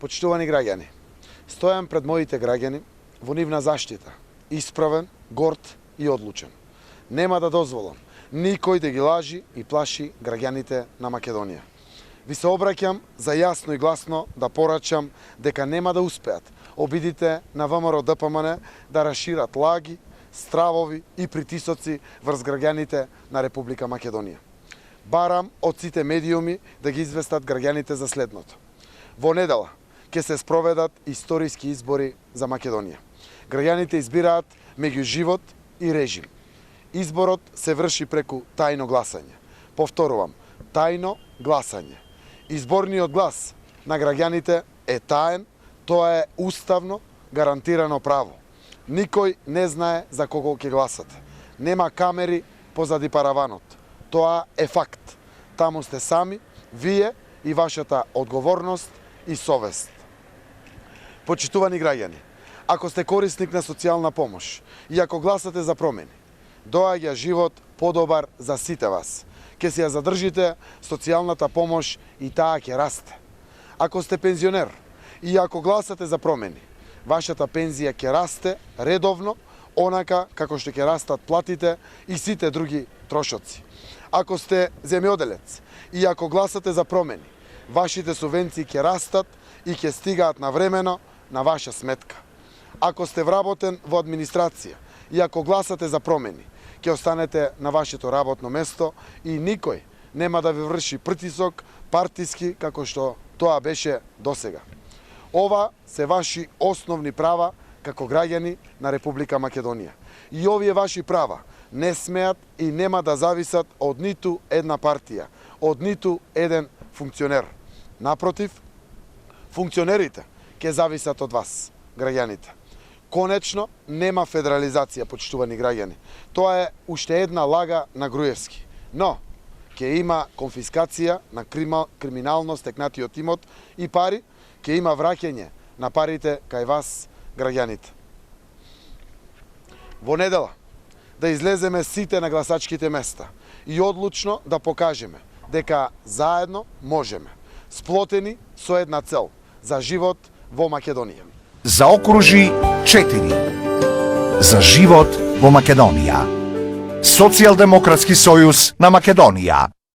Почитувани граѓани, стојам пред моите граѓани во нивна заштита, исправен, горд и одлучен. Нема да дозволам никој да ги лажи и плаши граѓаните на Македонија. Ви се обраќам за јасно и гласно да порачам дека нема да успеат обидите на ВМРО ДПМН да расшират лаги, стравови и притисоци врз граѓаните на Република Македонија. Барам од сите медиуми да ги известат граѓаните за следното. Во недела ќе се спроведат историски избори за Македонија. Граѓаните избираат меѓу живот и режим. Изборот се врши преку тајно гласање. Повторувам, тајно гласање. Изборниот глас на граѓаните е таен, тоа е уставно гарантирано право. Никој не знае за кого ќе гласате. Нема камери позади параванот. Тоа е факт. Таму сте сами, вие и вашата одговорност и совест. Почитувани граѓани, ако сте корисник на социјална помош и ако гласате за промени, доаѓа живот подобар за сите вас. Ке си ја задржите социјалната помош и таа ќе расте. Ако сте пензионер и ако гласате за промени, вашата пензија ќе расте редовно, онака како што ќе растат платите и сите други трошоци. Ако сте земјоделец и ако гласате за промени, вашите субвенции ќе растат и ќе стигаат навремено на ваша сметка. Ако сте вработен во администрација и ако гласате за промени, ќе останете на вашето работно место и никој нема да ви врши притисок партиски како што тоа беше досега. Ова се ваши основни права како граѓани на Република Македонија. И овие ваши права не смеат и нема да зависат од ниту една партија, од ниту еден функционер. Напротив, функционерите ќе зависат од вас, граѓаните. Конечно, нема федерализација, почитувани граѓани. Тоа е уште една лага на Груевски. Но, ќе има конфискација на криминално стекнатиот имот и пари, ќе има враќање на парите кај вас, граѓаните. Во недела, да излеземе сите на гласачките места и одлучно да покажеме дека заедно можеме, сплотени со една цел за живот во Македонија. Заокружи 4. За живот во Македонија. Социјалдемократски сојуз на Македонија.